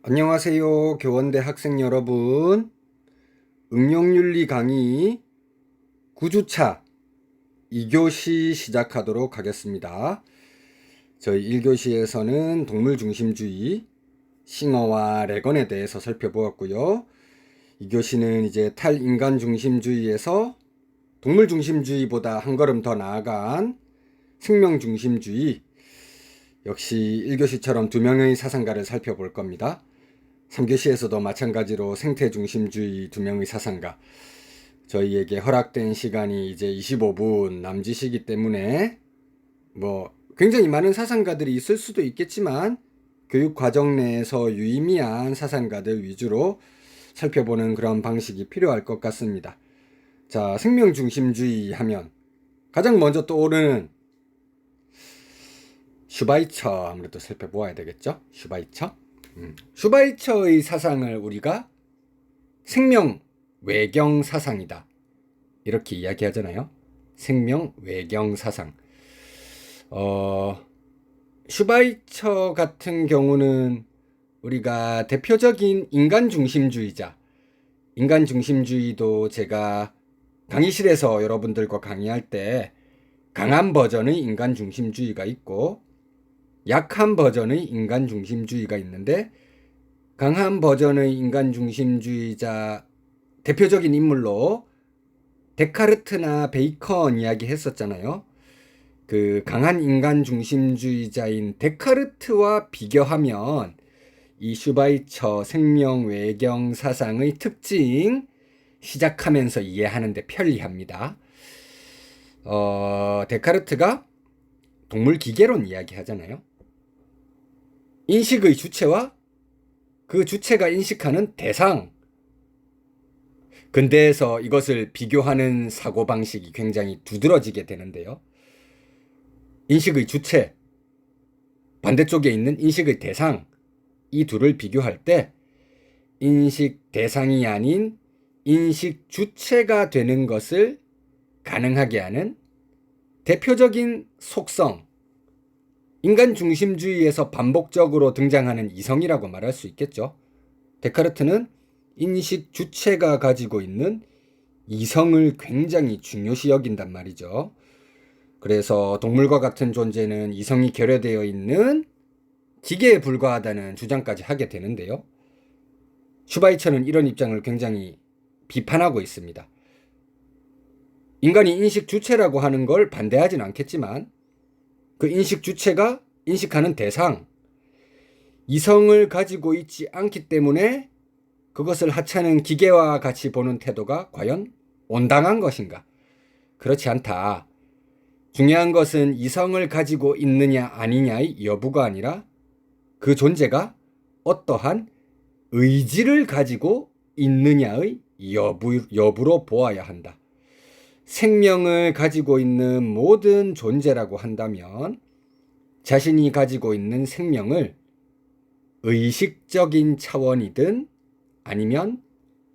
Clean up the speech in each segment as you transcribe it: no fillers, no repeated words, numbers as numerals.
안녕하세요, 교원대 학생 여러분. 응용윤리 강의 9주차 2교시 시작하도록 하겠습니다. 저희 1교시에서는 동물 중심주의, 싱어와 레건에 대해서 살펴보았고요. 2교시는 이제 탈인간 중심주의에서 동물 중심주의보다 한 걸음 더 나아간 생명 중심주의, 역시 1교시처럼 두 명의 사상가를 살펴볼 겁니다. 3교시에서도 마찬가지로 생태중심주의 두 명의 사상가, 저희에게 허락된 시간이 이제 25분 남짓이기 때문에 굉장히 많은 사상가들이 있을 수도 있겠지만 교육 과정 내에서 유의미한 사상가들 위주로 살펴보는 그런 방식이 필요할 것 같습니다. 자, 생명중심주의 하면 가장 먼저 떠오르는 슈바이처 아무래도 살펴보아야 되겠죠? 슈바이처의 사상을 우리가 생명 외경 사상이다, 이렇게 이야기하잖아요. 생명 외경 사상. 슈바이처 같은 경우는 우리가 대표적인 인간 중심주의자, 인간 중심주의도 제가 강의실에서 여러분들과 강의할 때 강한 버전의 인간 중심주의가 있고 약한 버전의 인간 중심주의가 있는데, 강한 버전의 인간 중심주의자 대표적인 인물로 데카르트나 베이컨 이야기 했었잖아요. 그 강한 인간 중심주의자인 데카르트와 비교하면 이 슈바이처 생명 외경 사상의 특징 시작하면서 이해하는데 편리합니다. 데카르트가 동물 기계론 이야기 하잖아요. 인식의 주체와 그 주체가 인식하는 대상, 근대에서 이것을 비교하는 사고방식이 굉장히 두드러지게 되는데요. 인식의 주체, 반대쪽에 있는 인식의 대상, 이 둘을 비교할 때 인식 대상이 아닌 인식 주체가 되는 것을 가능하게 하는 대표적인 속성, 인간 중심주의에서 반복적으로 등장하는 이성이라고 말할 수 있겠죠. 데카르트는 인식 주체가 가지고 있는 이성을 굉장히 중요시 여긴단 말이죠. 그래서 동물과 같은 존재는 이성이 결여되어 있는 기계에 불과하다는 주장까지 하게 되는데요. 슈바이처는 이런 입장을 굉장히 비판하고 있습니다. 인간이 인식 주체라고 하는 걸 반대하진 않겠지만 그 인식 주체가 인식하는 대상, 이성을 가지고 있지 않기 때문에 그것을 하찮은 기계와 같이 보는 태도가 과연 온당한 것인가? 그렇지 않다. 중요한 것은 이성을 가지고 있느냐 아니냐의 여부가 아니라 그 존재가 어떠한 의지를 가지고 있느냐의 여부로 보아야 한다. 생명을 가지고 있는 모든 존재라고 한다면 자신이 가지고 있는 생명을 의식적인 차원이든 아니면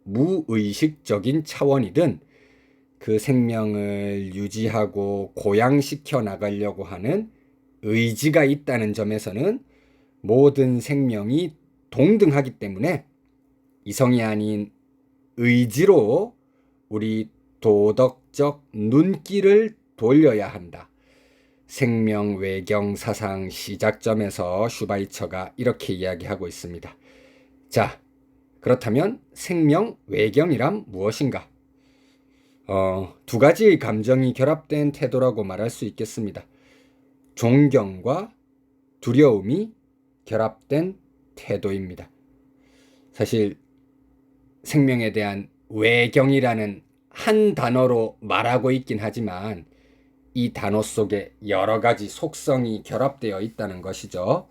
무의식적인 차원이든 그 생명을 유지하고 고양시켜 나가려고 하는 의지가 있다는 점에서는 모든 생명이 동등하기 때문에 이성이 아닌 의지로 우리 도덕적 눈길을 돌려야 한다. 생명 외경 사상 시작점에서 슈바이처가 이렇게 이야기하고 있습니다. 자, 그렇다면 생명 외경이란 무엇인가? 두 가지의 감정이 결합된 태도라고 말할 수 있겠습니다. 존경과 두려움이 결합된 태도입니다. 사실 생명에 대한 외경이라는 한 단어로 말하고 있긴 하지만 이 단어 속에 여러 가지 속성이 결합되어 있다는 것이죠.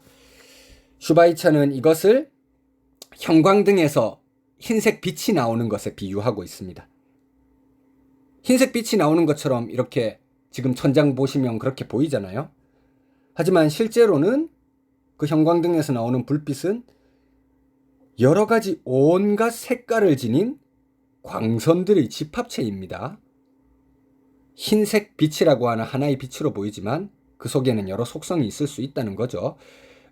슈바이처는 이것을 형광등에서 흰색 빛이 나오는 것에 비유하고 있습니다. 흰색 빛이 나오는 것처럼 이렇게 지금 천장 보시면 그렇게 보이잖아요. 하지만 실제로는 그 형광등에서 나오는 불빛은 여러 가지 온갖 색깔을 지닌 광선들의 집합체입니다. 흰색 빛이라고 하는 하나의 빛으로 보이지만 그 속에는 여러 속성이 있을 수 있다는 거죠.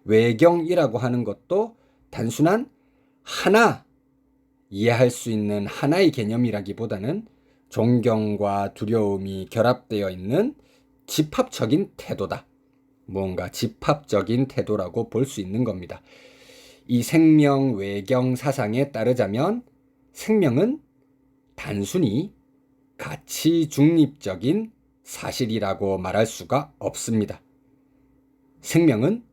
외경이라고 하는 것도 단순한 하나, 이해할 수 있는 하나의 개념이라기보다는 존경과 두려움이 결합되어 있는 집합적인 태도다. 뭔가 집합적인 태도라고 볼 수 있는 겁니다. 이 생명 외경 사상에 따르자면 생명은 단순히 가치 중립적인 사실이라고 말할 수가 없습니다. 생명은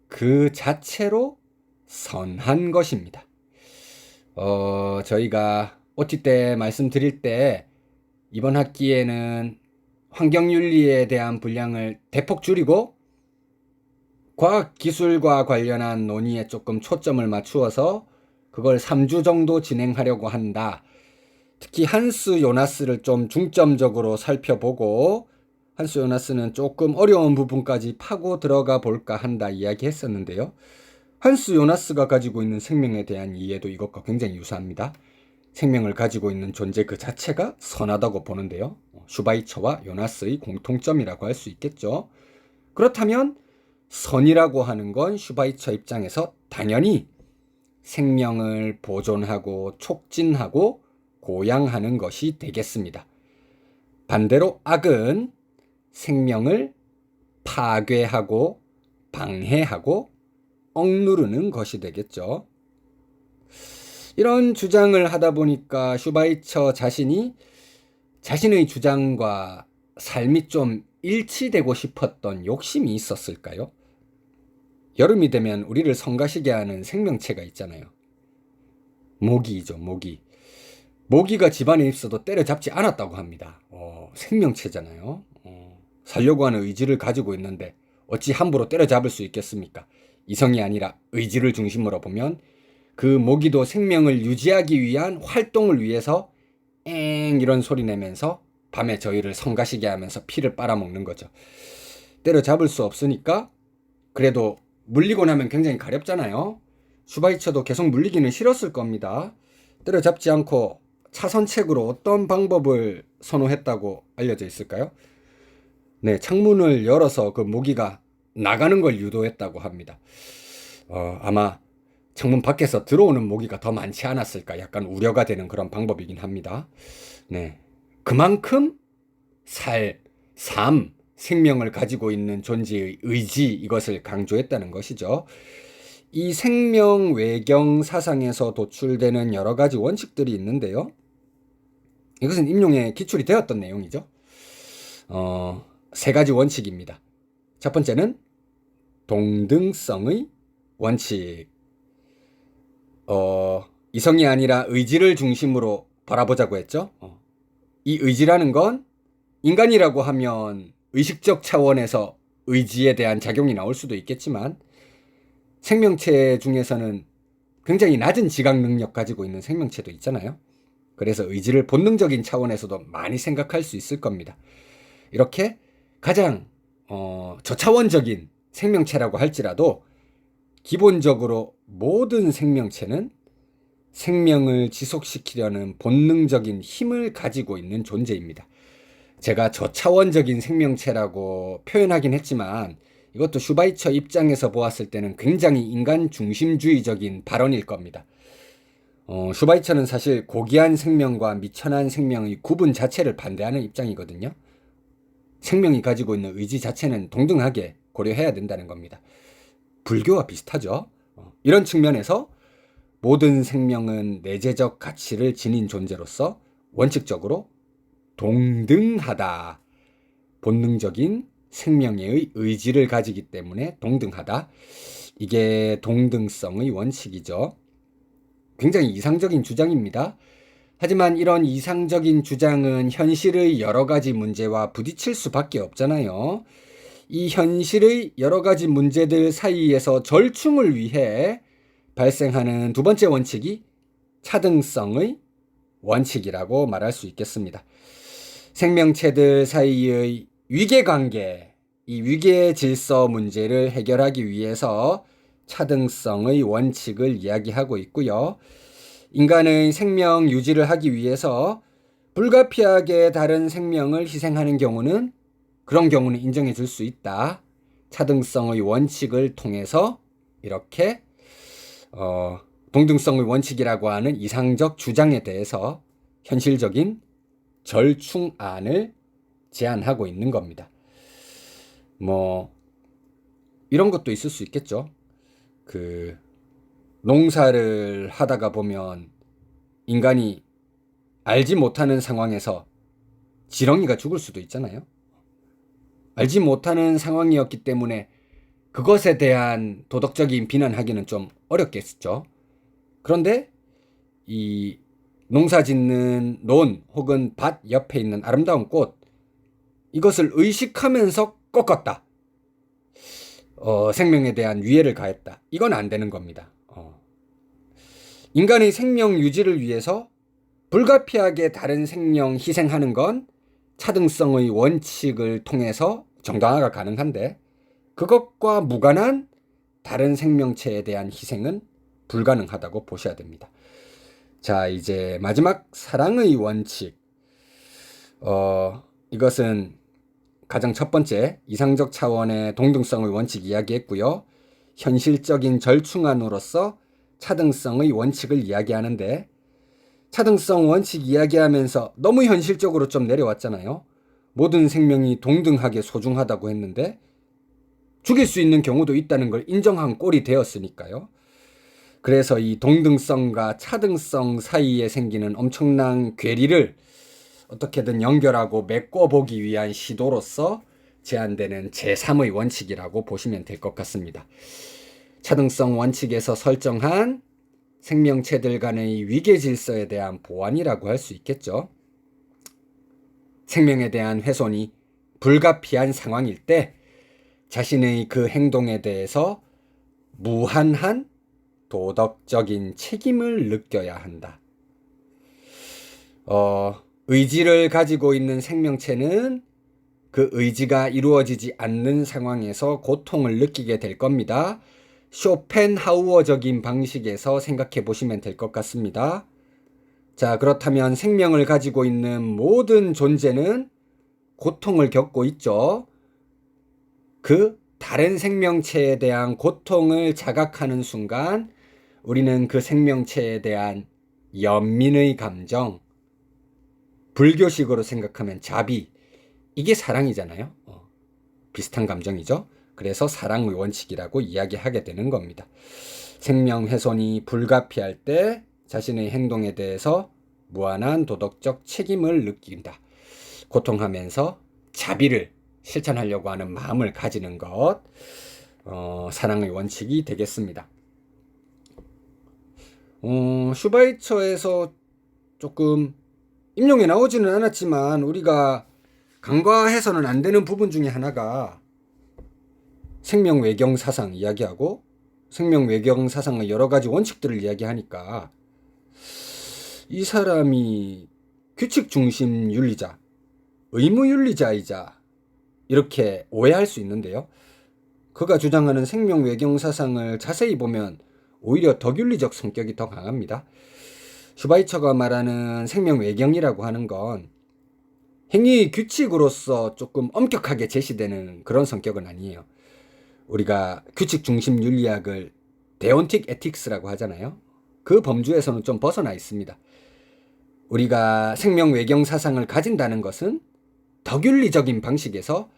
그 자체로 선한 것입니다. 저희가 OT 때 말씀드릴 때 이번 학기에는 환경윤리에 대한 분량을 대폭 줄이고 과학기술과 관련한 논의에 조금 초점을 맞추어서 그걸 3주 정도 진행하려고 한다. 특히 한스 요나스를 좀 중점적으로 살펴보고 한스 요나스는 조금 어려운 부분까지 파고 들어가 볼까 한다 이야기했었는데요. 한스 요나스가 가지고 있는 생명에 대한 이해도 이것과 굉장히 유사합니다. 생명을 가지고 있는 존재 그 자체가 선하다고 보는데요. 슈바이처와 요나스의 공통점이라고 할 수 있겠죠. 그렇다면 선이라고 하는 건 슈바이처 입장에서 당연히 생명을 보존하고 촉진하고 고양하는 것이 되겠습니다. 반대로 악은 생명을 파괴하고 방해하고 억누르는 것이 되겠죠. 이런 주장을 하다 보니까 슈바이처 자신이 자신의 주장과 삶이 좀 일치되고 싶었던 욕심이 있었을까요? 여름이 되면 우리를 성가시게 하는 생명체가 있잖아요. 모기죠, 모기. 모기가 집안에 있어도 때려잡지 않았다고 합니다. 생명체잖아요. 살려고 하는 의지를 가지고 있는데 어찌 함부로 때려잡을 수 있겠습니까? 이성이 아니라 의지를 중심으로 보면 그 모기도 생명을 유지하기 위한 활동을 위해서 엥 이런 소리 내면서 밤에 저희를 성가시게 하면서 피를 빨아먹는 거죠. 때려잡을 수 없으니까 그래도 물리고 나면 굉장히 가렵잖아요. 슈바이처도 계속 물리기는 싫었을 겁니다. 때려잡지 않고 차선책으로 어떤 방법을 선호했다고 알려져 있을까요? 네, 창문을 열어서 그 모기가 나가는 걸 유도했다고 합니다. 아마 창문 밖에서 들어오는 모기가 더 많지 않았을까 약간 우려가 되는 그런 방법이긴 합니다. 네, 그만큼 삶, 생명을 가지고 있는 존재의 의지 이것을 강조했다는 것이죠. 이 생명 외경 사상에서 도출되는 여러 가지 원칙들이 있는데요. 이것은 임용에 기출이 되었던 내용이죠. 3가지 원칙입니다. 첫 번째는 동등성의 원칙. 이성이 아니라 의지를 중심으로 바라보자고 했죠. 이 의지라는 건 인간이라고 하면 의식적 차원에서 의지에 대한 작용이 나올 수도 있겠지만 생명체 중에서는 굉장히 낮은 지각 능력 가지고 있는 생명체도 있잖아요. 그래서 의지를 본능적인 차원에서도 많이 생각할 수 있을 겁니다. 이렇게 가장 저차원적인 생명체라고 할지라도 기본적으로 모든 생명체는 생명을 지속시키려는 본능적인 힘을 가지고 있는 존재입니다. 제가 저차원적인 생명체라고 표현하긴 했지만 이것도 슈바이처 입장에서 보았을 때는 굉장히 인간 중심주의적인 발언일 겁니다. 슈바이처는 사실 고귀한 생명과 미천한 생명의 구분 자체를 반대하는 입장이거든요. 생명이 가지고 있는 의지 자체는 동등하게 고려해야 된다는 겁니다. 불교와 비슷하죠. 이런 측면에서 모든 생명은 내재적 가치를 지닌 존재로서 원칙적으로 동등하다. 본능적인 생명의 의지를 가지기 때문에 동등하다. 이게 동등성의 원칙이죠. 굉장히 이상적인 주장입니다. 하지만 이런 이상적인 주장은 현실의 여러 가지 문제와 부딪힐 수밖에 없잖아요. 이 현실의 여러 가지 문제들 사이에서 절충을 위해 발생하는 두 번째 원칙이 차등성의 원칙이라고 말할 수 있겠습니다. 생명체들 사이의 위계관계, 이 위계 질서 문제를 해결하기 위해서 차등성의 원칙을 이야기하고 있고요. 인간의 생명 유지를 하기 위해서 불가피하게 다른 생명을 희생하는 경우는 그런 경우는 인정해 줄 수 있다. 차등성의 원칙을 통해서 이렇게 동등성의 원칙이라고 하는 이상적 주장에 대해서 현실적인 절충안을 제안하고 있는 겁니다. 뭐 이런 것도 있을 수 있겠죠. 농사를 하다가 보면 인간이 알지 못하는 상황에서 지렁이가 죽을 수도 있잖아요. 알지 못하는 상황이었기 때문에 그것에 대한 도덕적인 비난하기는 좀 어렵겠죠. 그런데 이 농사 짓는 논 혹은 밭 옆에 있는 아름다운 꽃, 이것을 의식하면서 꺾었다. 생명에 대한 위해를 가했다. 이건 안 되는 겁니다. 인간의 생명 유지를 위해서 불가피하게 다른 생명 희생하는 건 차등성의 원칙을 통해서 정당화가 가능한데, 그것과 무관한 다른 생명체에 대한 희생은 불가능하다고 보셔야 됩니다. 자, 이제 마지막 사랑의 원칙. 이것은 가장 첫 번째 이상적 차원의 동등성의 원칙 이야기했고요. 현실적인 절충안으로서 차등성의 원칙을 이야기하는데, 차등성 원칙 이야기하면서 너무 현실적으로 좀 내려왔잖아요. 모든 생명이 동등하게 소중하다고 했는데 죽일 수 있는 경우도 있다는 걸 인정한 꼴이 되었으니까요. 그래서 이 동등성과 차등성 사이에 생기는 엄청난 괴리를 어떻게든 연결하고 메꿔보기 위한 시도로서 제안되는 제3의 원칙이라고 보시면 될 것 같습니다. 차등성 원칙에서 설정한 생명체들 간의 위계 질서에 대한 보완이라고 할 수 있겠죠. 생명에 대한 훼손이 불가피한 상황일 때 자신의 그 행동에 대해서 무한한 도덕적인 책임을 느껴야 한다. 의지를 가지고 있는 생명체는 그 의지가 이루어지지 않는 상황에서 고통을 느끼게 될 겁니다. 쇼펜하우어적인 방식에서 생각해 보시면 될 것 같습니다. 자, 그렇다면 생명을 가지고 있는 모든 존재는 고통을 겪고 있죠. 그 다른 생명체에 대한 고통을 자각하는 순간 우리는 그 생명체에 대한 연민의 감정, 불교식으로 생각하면 자비, 이게 사랑이잖아요. 비슷한 감정이죠. 그래서 사랑의 원칙이라고 이야기하게 되는 겁니다. 생명 훼손이 불가피할 때 자신의 행동에 대해서 무한한 도덕적 책임을 느낀다. 고통하면서 자비를 실천하려고 하는 마음을 가지는 것, 사랑의 원칙이 되겠습니다. 슈바이처에서 조금 임용에 나오지는 않았지만 우리가 간과해서는 안 되는 부분 중에 하나가 생명 외경 사상 이야기하고 생명 외경 사상의 여러 가지 원칙들을 이야기하니까 이 사람이 규칙 중심 윤리자, 의무 윤리자이자 이렇게 오해할 수 있는데요. 그가 주장하는 생명 외경 사상을 자세히 보면 오히려 덕윤리적 성격이 더 강합니다. 슈바이처가 말하는 생명 외경이라고 하는 건 행위 규칙으로서 조금 엄격하게 제시되는 그런 성격은 아니에요. 우리가 규칙 중심 윤리학을 데온틱 에틱스라고 하잖아요. 그 범주에서는 좀 벗어나 있습니다. 우리가 생명 외경 사상을 가진다는 것은 덕윤리적인 방식에서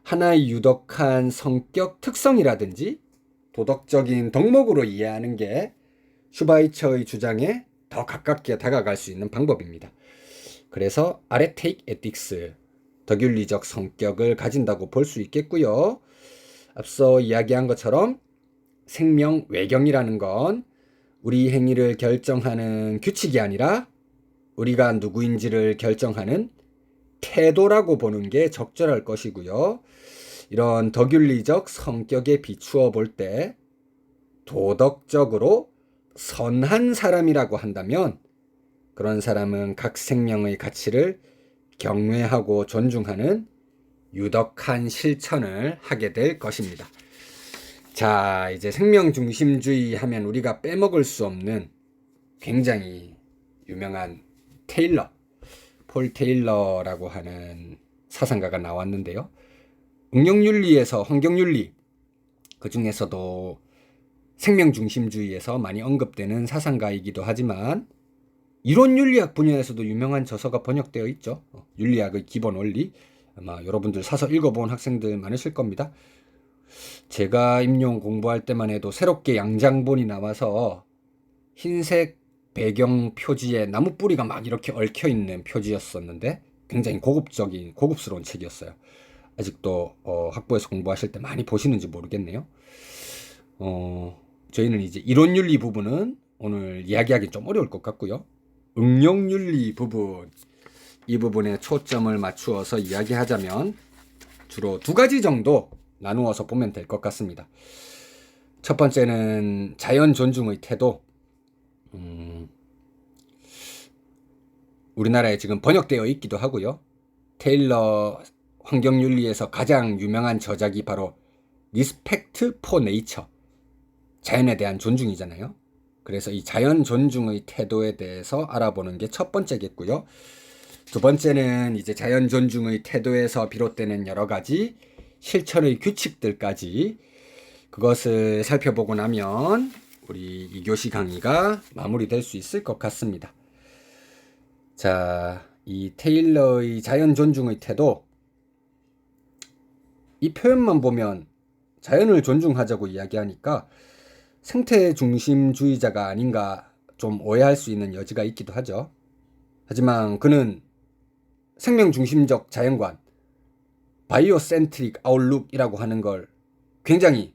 하나의 유독한 성격 특성이라든지 도덕적인 덕목으로 이해하는 게 슈바이처의 주장에 더 가깝게 다가갈 수 있는 방법입니다. 그래서 아레테익 에틱스, 덕윤리적 성격을 가진다고 볼 수 있겠고요. 앞서 이야기한 것처럼 생명 외경이라는 건 우리 행위를 결정하는 규칙이 아니라 우리가 누구인지를 결정하는 태도라고 보는 게 적절할 것이고요. 이런 덕윤리적 성격에 비추어 볼 때 도덕적으로 선한 사람이라고 한다면 그런 사람은 각 생명의 가치를 경외하고 존중하는 유덕한 실천을 하게 될 것입니다. 자, 이제 생명 중심주의 하면 우리가 빼먹을 수 없는 굉장히 유명한 폴 테일러라고 하는 사상가가 나왔는데요. 응용윤리에서 환경윤리, 그 중에서도 생명중심주의에서 많이 언급되는 사상가이기도 하지만 이론윤리학 분야에서도 유명한 저서가 번역되어 있죠. 윤리학의 기본 원리. 아마 여러분들 사서 읽어본 학생들 많으실 겁니다. 제가 임용 공부할 때만 해도 새롭게 양장본이 나와서 흰색 배경 표지에 나무 뿌리가 막 이렇게 얽혀 있는 표지였었는데 굉장히 고급스러운 책이었어요. 아직도 학부에서 공부하실 때 많이 보시는지 모르겠네요. 저희는 이제 이론윤리 부분은 오늘 이야기하기 좀 어려울 것 같고요. 응용윤리 부분, 이 부분에 초점을 맞추어서 이야기하자면 주로 두 가지 정도 나누어서 보면 될 것 같습니다. 첫 번째는 자연 존중의 태도. 우리나라에 지금 번역되어 있기도 하고요. 테일러 환경윤리에서 가장 유명한 저작이 바로 Respect for Nature, 자연에 대한 존중이잖아요. 그래서 이 자연 존중의 태도에 대해서 알아보는 게 첫 번째겠고요. 두 번째는 이제 자연 존중의 태도에서 비롯되는 여러 가지 실천의 규칙들까지 그것을 살펴보고 나면 우리 2교시 강의가 마무리될 수 있을 것 같습니다. 자, 이 테일러의 자연 존중의 태도, 이 표현만 보면 자연을 존중하자고 이야기하니까 생태 중심주의자가 아닌가 좀 오해할 수 있는 여지가 있기도 하죠. 하지만 그는 생명 중심적 자연관, 바이오센트릭 아웃룩이라고 하는 걸 굉장히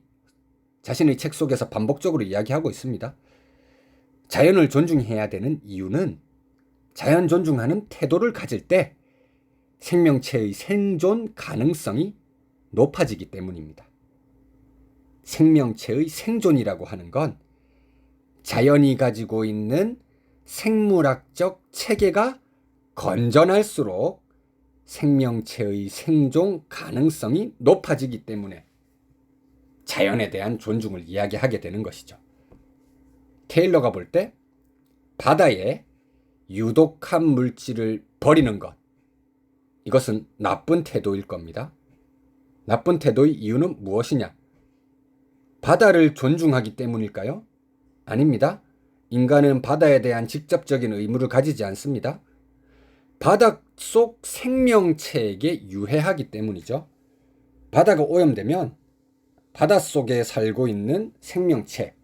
자신의 책 속에서 반복적으로 이야기하고 있습니다. 자연을 존중해야 되는 이유는 자연 존중하는 태도를 가질 때 생명체의 생존 가능성이 높아지기 때문입니다. 생명체의 생존이라고 하는 건 자연이 가지고 있는 생물학적 체계가 건전할수록 생명체의 생존 가능성이 높아지기 때문에 자연에 대한 존중을 이야기하게 되는 것이죠. 테일러가 볼 때 바다에 유독한 물질을 버리는 것, 이것은 나쁜 태도일 겁니다. 나쁜 태도의 이유는 무엇이냐? 바다를 존중하기 때문일까요? 아닙니다. 인간은 바다에 대한 직접적인 의무를 가지지 않습니다. 바닷속 생명체에게 유해하기 때문이죠. 바다가 오염되면 바닷속에 살고 있는 생명체,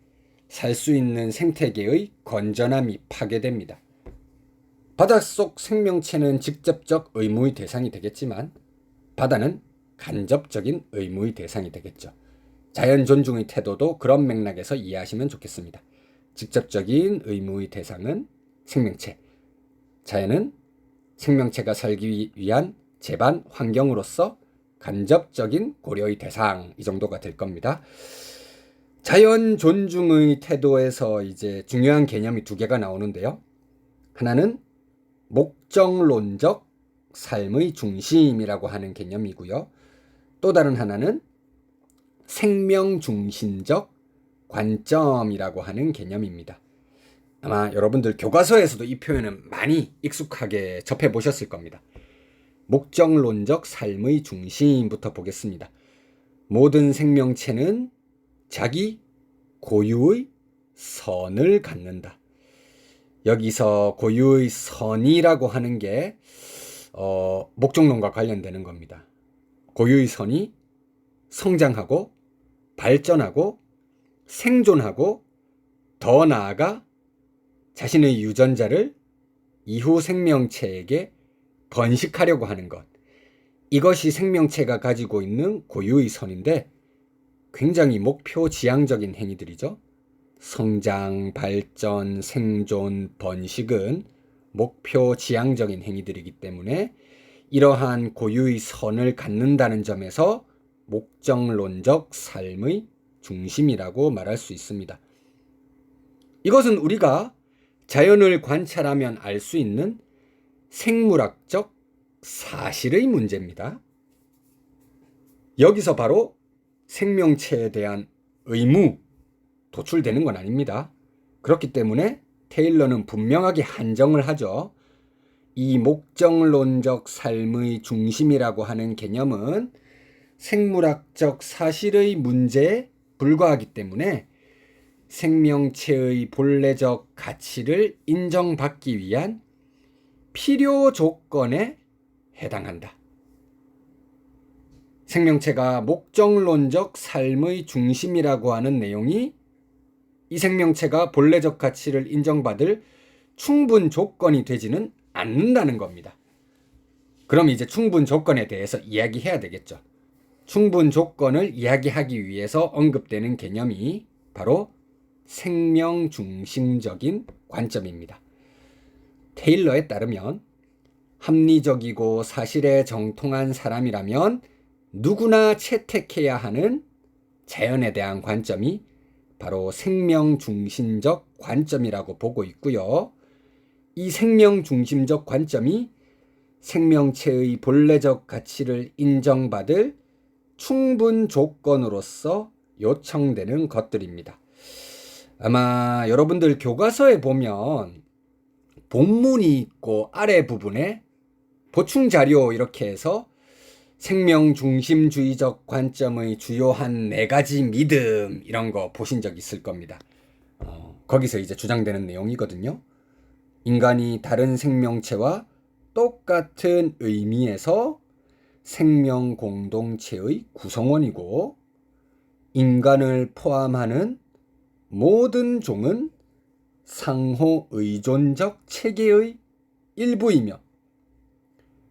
살 수 있는 생태계의 건전함이 파괴됩니다. 바닷속 생명체는 직접적 의무의 대상이 되겠지만 바다는 간접적인 의무의 대상이 되겠죠. 자연 존중의 태도도 그런 맥락에서 이해하시면 좋겠습니다. 직접적인 의무의 대상은 생명체, 자연은 생명체가 살기 위한 제반 환경으로서 간접적인 고려의 대상, 이 정도가 될 겁니다. 자연 존중의 태도에서 이제 중요한 개념이 두 개가 나오는데요. 하나는 목적론적 삶의 중심이라고 하는 개념이고요. 또 다른 하나는 생명중심적 관점이라고 하는 개념입니다. 아마 여러분들 교과서에서도 이 표현은 많이 익숙하게 접해보셨을 겁니다. 목적론적 삶의 중심부터 보겠습니다. 모든 생명체는 자기 고유의 선을 갖는다. 여기서 고유의 선이라고 하는 게 목적론과 관련되는 겁니다. 고유의 선이 성장하고 발전하고 생존하고 더 나아가 자신의 유전자를 이후 생명체에게 번식하려고 하는 것, 이것이 생명체가 가지고 있는 고유의 선인데 굉장히 목표 지향적인 행위들이죠. 성장, 발전, 생존, 번식은 목표 지향적인 행위들이기 때문에 이러한 고유의 선을 갖는다는 점에서 목적론적 삶의 중심이라고 말할 수 있습니다. 이것은 우리가 자연을 관찰하면 알 수 있는 생물학적 사실의 문제입니다. 여기서 바로 생명체에 대한 의무, 도출되는 건 아닙니다. 그렇기 때문에 테일러는 분명하게 한정을 하죠. 이 목적론적 삶의 중심이라고 하는 개념은 생물학적 사실의 문제에 불과하기 때문에 생명체의 본래적 가치를 인정받기 위한 필요 조건에 해당한다. 생명체가 목적론적 삶의 중심이라고 하는 내용이 이 생명체가 본래적 가치를 인정받을 충분 조건이 되지는 않는다는 겁니다. 그럼 이제 충분 조건에 대해서 이야기해야 되겠죠. 충분 조건을 이야기하기 위해서 언급되는 개념이 바로 생명 중심적인 관점입니다. 테일러에 따르면 합리적이고 사실에 정통한 사람이라면 누구나 채택해야 하는 자연에 대한 관점이 바로 생명 중심적 관점이라고 보고 있고요. 이 생명 중심적 관점이 생명체의 본래적 가치를 인정받을 충분 조건으로서 요청되는 것들입니다. 아마 여러분들 교과서에 보면 본문이 있고 아래 부분에 보충 자료 이렇게 해서 생명 중심주의적 관점의 주요한 4가지 믿음 이런 거 보신 적 있을 겁니다. 거기서 이제 주장되는 내용이거든요. 인간이 다른 생명체와 똑같은 의미에서 생명 공동체의 구성원이고 인간을 포함하는 모든 종은 상호 의존적 체계의 일부이며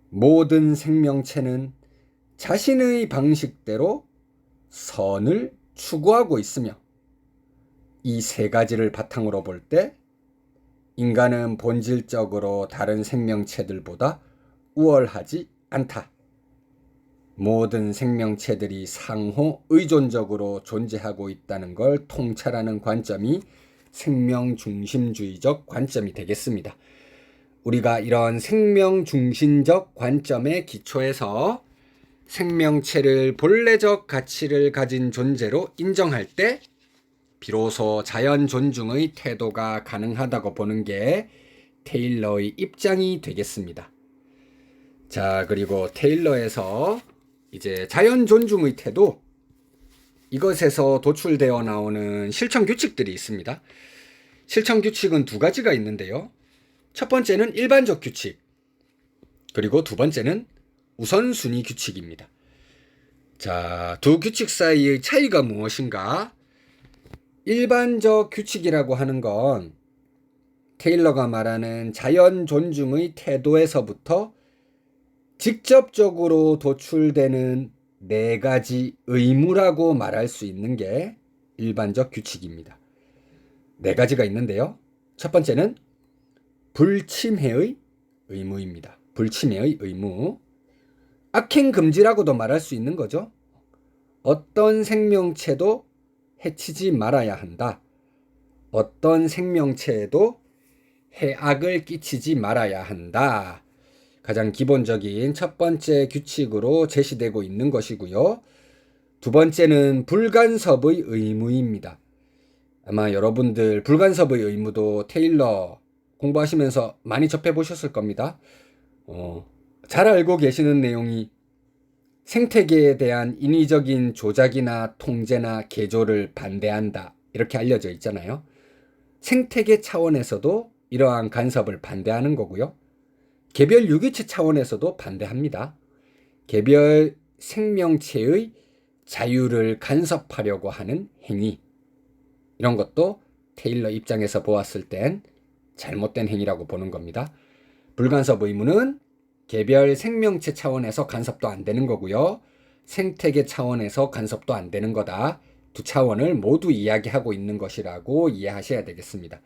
모든 생명체는 자신의 방식대로 선을 추구하고 있으며 이 3가지를 바탕으로 볼 때 인간은 본질적으로 다른 생명체들보다 우월하지 않다. 모든 생명체들이 상호 의존적으로 존재하고 있다는 걸 통찰하는 관점이 생명 중심주의적 관점이 되겠습니다. 우리가 이런 생명 중심적 관점에 기초해서 생명체를 본래적 가치를 가진 존재로 인정할 때 비로소 자연 존중의 태도가 가능하다고 보는 게 테일러의 입장이 되겠습니다. 자, 그리고 테일러에서 이제 자연 존중의 태도, 이것에서 도출되어 나오는 실천 규칙들이 있습니다. 실천 규칙은 2가지가 있는데요. 첫 번째는 일반적 규칙, 그리고 2번째는 우선순위 규칙입니다. 자, 2 규칙 사이의 차이가 무엇인가? 일반적 규칙이라고 하는 건 테일러가 말하는 자연 존중의 태도에서부터 직접적으로 도출되는 4가지 의무라고 말할 수 있는 게 일반적 규칙입니다. 4가지가 있는데요. 첫 번째는 불침해의 의무입니다. 불침해의 의무. 악행 금지라고도 말할 수 있는 거죠. 어떤 생명체도 해치지 말아야 한다. 어떤 생명체에도 해악을 끼치지 말아야 한다. 가장 기본적인 첫 번째 규칙으로 제시되고 있는 것이고요. 2번째는 불간섭의 의무입니다. 아마 여러분들 불간섭의 의무도 테일러 공부하시면서 많이 접해보셨을 겁니다. 잘 알고 계시는 내용이 생태계에 대한 인위적인 조작이나 통제나 개조를 반대한다. 이렇게 알려져 있잖아요. 생태계 차원에서도 이러한 간섭을 반대하는 거고요. 개별 유기체 차원에서도 반대합니다. 개별 생명체의 자유를 간섭하려고 하는 행위, 이런 것도 테일러 입장에서 보았을 땐 잘못된 행위라고 보는 겁니다. 불간섭 의무는 개별 생명체 차원에서 간섭도 안 되는 거고요. 생태계 차원에서 간섭도 안 되는 거다. 2 차원을 모두 이야기하고 있는 것이라고 이해하셔야 되겠습니다.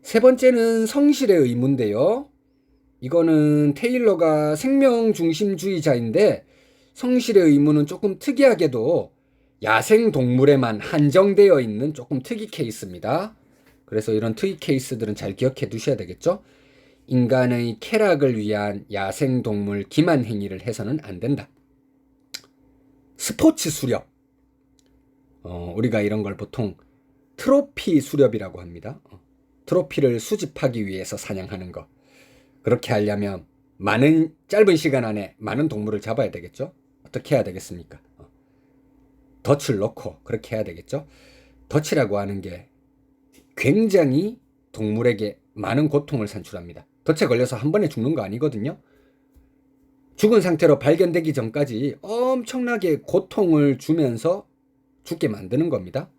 3번째는 성실의 의무인데요. 이거는 테일러가 생명 중심주의자인데 성실의 의무는 조금 특이하게도 야생 동물에만 한정되어 있는 조금 특이 케이스입니다. 그래서 이런 특이 케이스들은 잘 기억해 두셔야 되겠죠. 인간의 쾌락을 위한 야생 동물 기만 행위를 해서는 안 된다. 스포츠 수렵. 우리가 이런 걸 보통 트로피 수렵이라고 합니다. 트로피를 수집하기 위해서 사냥하는 거. 그렇게 하려면 짧은 시간 안에 많은 동물을 잡아야 되겠죠. 어떻게 해야 되겠습니까? 덫을 놓고 그렇게 해야 되겠죠. 덫이라고 하는 게 굉장히 동물에게 많은 고통을 산출합니다. 덫에 걸려서 한 번에 죽는 거 아니거든요. 죽은 상태로 발견되기 전까지 엄청나게 고통을 주면서 죽게 만드는 겁니다.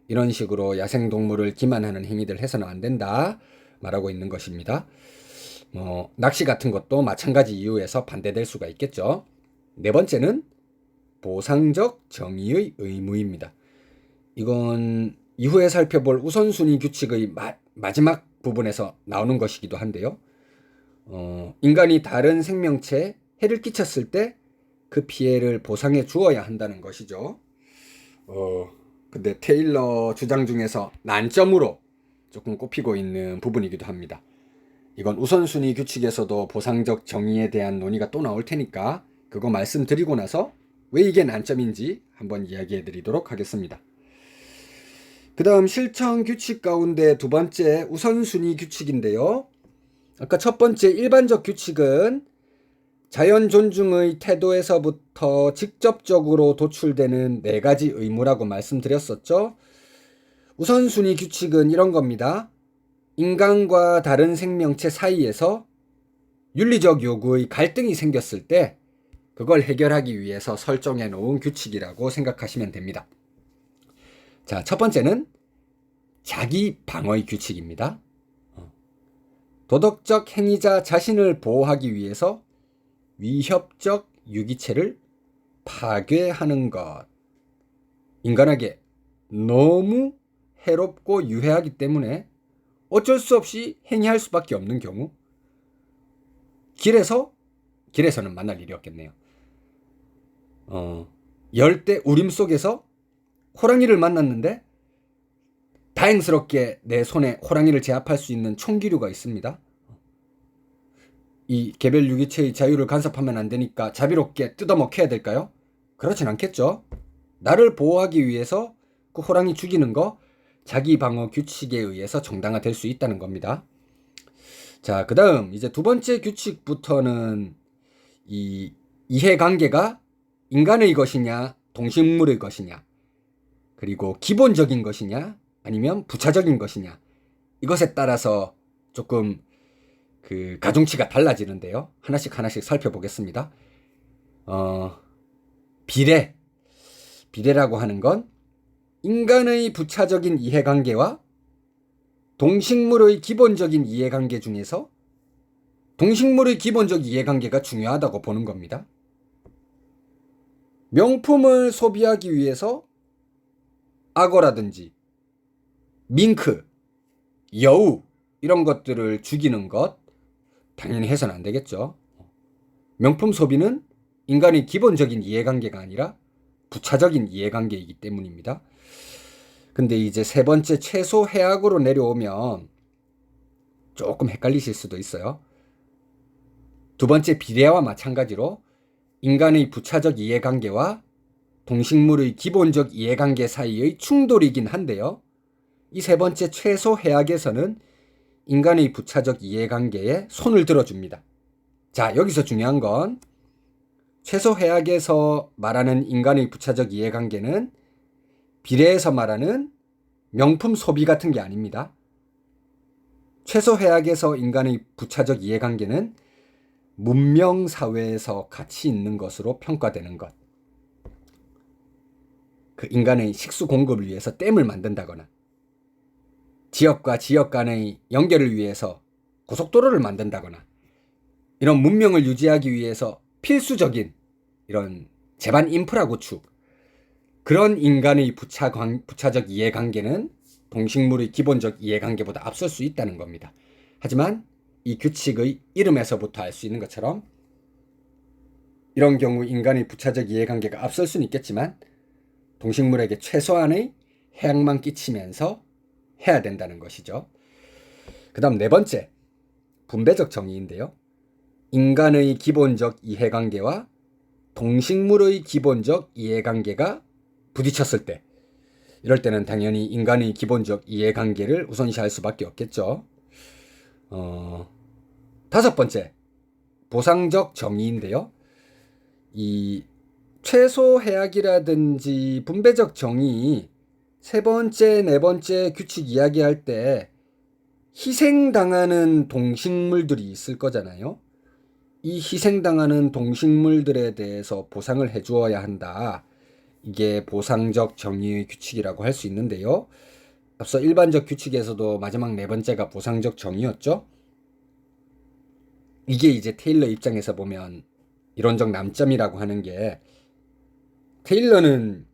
이런 식으로 야생동물을 기만하는 행위들 해서는 안 된다 말하고 있는 것입니다. 낚시 같은 것도 마찬가지 이유에서 반대될 수가 있겠죠. 네 번째는 보상적 정의의 의무입니다. 이건 이후에 살펴볼 우선순위 규칙의 마지막 부분에서 나오는 것이기도 한데요. 인간이 다른 생명체에 해를 끼쳤을 때 그 피해를 보상해 주어야 한다는 것이죠. 근데 테일러 주장 중에서 난점으로 조금 꼽히고 있는 부분이기도 합니다. 이건 우선순위 규칙에서도 보상적 정의에 대한 논의가 또 나올 테니까 그거 말씀드리고 나서 왜 이게 난점인지 한번 이야기해 드리도록 하겠습니다. 그 다음 실천 규칙 가운데 두 번째 우선순위 규칙인데요. 아까 첫 번째 일반적 규칙은 자연 존중의 태도에서부터 직접적으로 도출되는 네 가지 의무라고 말씀드렸었죠. 우선순위 규칙은 이런 겁니다. 인간과 다른 생명체 사이에서 윤리적 요구의 갈등이 생겼을 때 그걸 해결하기 위해서 설정해 놓은 규칙이라고 생각하시면 됩니다. 자, 첫 번째는 자기 방어의 규칙입니다. 도덕적 행위자 자신을 보호하기 위해서 위협적 유기체를 파괴하는 것. 인간에게 너무 해롭고 유해하기 때문에 어쩔 수 없이 행위할 수밖에 없는 경우, 길에서는 만날 일이 없겠네요. 열대 우림 속에서 호랑이를 만났는데 다행스럽게 내 손에 호랑이를 제압할 수 있는 총기류가 있습니다. 이 개별 유기체의 자유를 간섭하면 안 되니까 자비롭게 뜯어먹혀야 될까요? 그렇진 않겠죠. 나를 보호하기 위해서 그 호랑이 죽이는 거 자기 방어 규칙에 의해서 정당화될 수 있다는 겁니다. 자, 그 다음 이제 두 번째 규칙부터는 이 이해관계가 인간의 것이냐 동식물의 것이냐, 그리고 기본적인 것이냐 아니면 부차적인 것이냐, 이것에 따라서 조금 그 가중치가 달라지는데요. 하나씩 살펴보겠습니다. 비례라고 하는 건 인간의 부차적인 이해관계와 동식물의 기본적인 이해관계 중에서 동식물의 기본적 이해관계가 중요하다고 보는 겁니다. 명품을 소비하기 위해서 악어라든지 밍크, 여우 이런 것들을 죽이는 것 당연히 해서는 안 되겠죠. 명품 소비는 인간의 기본적인 이해관계가 아니라 부차적인 이해관계이기 때문입니다. 근데 이제 세 번째 최소 해악으로 내려오면 조금 헷갈리실 수도 있어요. 두 번째 비례와 마찬가지로 인간의 부차적 이해관계와 동식물의 기본적 이해관계 사이의 충돌이긴 한데요. 이 세 번째 최소 해악에서는 인간의 부차적 이해관계에 손을 들어줍니다. 자, 여기서 중요한 건 최소 해악에서 말하는 인간의 부차적 이해관계는 비례에서 말하는 명품 소비 같은 게 아닙니다. 최소 해악에서 인간의 부차적 이해관계는 문명 사회에서 가치 있는 것으로 평가되는 것. 그 인간의 식수 공급을 위해서 댐을 만든다거나 지역과 지역 간의 연결을 위해서 고속도로를 만든다거나 이런 문명을 유지하기 위해서 필수적인 이런 제반 인프라 구축, 그런 인간의 부차적 이해관계는 동식물의 기본적 이해관계보다 앞설 수 있다는 겁니다. 하지만 이 규칙의 이름에서부터 알 수 있는 것처럼 이런 경우 인간의 부차적 이해관계가 앞설 수는 있겠지만 동식물에게 최소한의 해악만 끼치면서 해야 된다는 것이죠. 그 다음 네 번째, 분배적 정의인데요. 인간의 기본적 이해관계와 동식물의 기본적 이해관계가 부딪혔을 때, 이럴 때는 당연히 인간의 기본적 이해관계를 우선시할 수밖에 없겠죠. 다섯 번째, 보상적 정의인데요. 이 최소 해악이라든지 분배적 정의, 세 번째, 네 번째 규칙 이야기할 때 희생당하는 동식물들이 있을 거잖아요. 이 희생당하는 동식물들에 대해서 보상을 해주어야 한다. 이게 보상적 정의의 규칙이라고 할 수 있는데요. 앞서 일반적 규칙에서도 마지막 네 번째가 보상적 정의였죠. 이게 이제 테일러 입장에서 보면 이론적 남점이라고 하는 게, 테일러는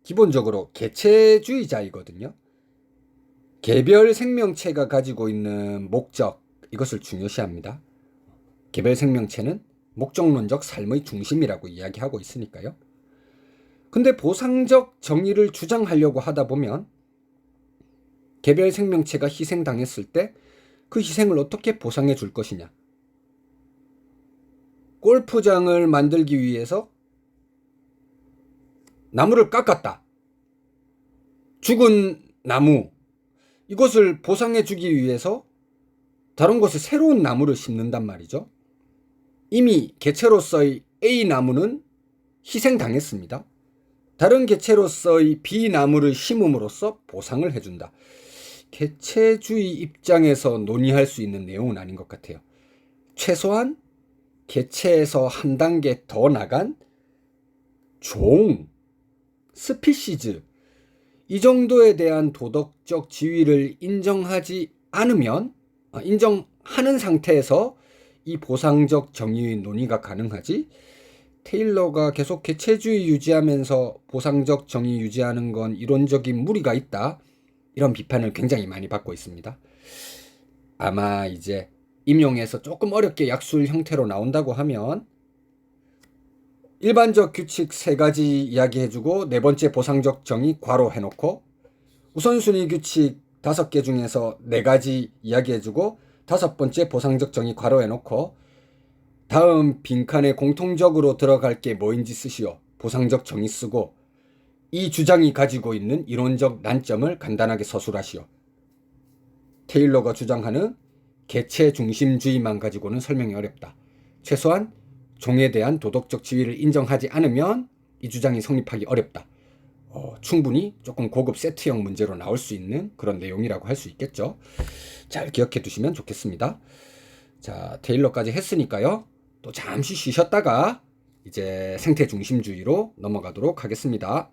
기본적으로 개체주의자이거든요. 개별 생명체가 가지고 있는 목적, 이것을 중요시합니다. 개별 생명체는 목적론적 삶의 중심이라고 이야기하고 있으니까요. 근데 보상적 정의를 주장하려고 하다 보면 개별 생명체가 희생당했을 때 그 희생을 어떻게 보상해 줄 것이냐. 골프장을 만들기 위해서 나무를 깎았다. 죽은 나무, 이것을 보상해 주기 위해서 다른 곳에 새로운 나무를 심는단 말이죠. 이미 개체로서의 A 나무는 희생당했습니다. 다른 개체로서의 B 나무를 심음으로써 보상을 해준다. 개체주의 입장에서 논의할 수 있는 내용은 아닌 것 같아요. 최소한 개체에서 한 단계 더 나간 종, 스피시즈, 이 정도에 대한 도덕적 지위를 인정하지 않으면, 인정하는 상태에서 이 보상적 정의의 논의가 가능하지, 테일러가 계속 개체주의 유지하면서 보상적 정의 유지하는 건 이론적인 무리가 있다, 이런 비판을 굉장히 많이 받고 있습니다. 아마 이제 임용에서 조금 어렵게 약술 형태로 나온다고 하면 일반적 규칙 3가지 이야기해주고 네 번째 보상적 정의 괄호 해놓고, 우선순위 규칙 5개 중에서 4가지 이야기해주고 5번째 보상적 정의 괄호 해놓고, 다음 빈칸에 공통적으로 들어갈 게 뭐인지 쓰시오. 보상적 정의 쓰고 이 주장이 가지고 있는 이론적 난점을 간단하게 서술하시오. 테일러가 주장하는 개체 중심주의만 가지고는 설명이 어렵다. 최소한 종에 대한 도덕적 지위를 인정하지 않으면 이 주장이 성립하기 어렵다. 충분히 조금 고급 세트형 문제로 나올 수 있는 그런 내용이라고 할 수 있겠죠. 잘 기억해 두시면 좋겠습니다. 자, 테일러까지 했으니까요. 또 잠시 쉬셨다가 이제 생태 중심주의로 넘어가도록 하겠습니다.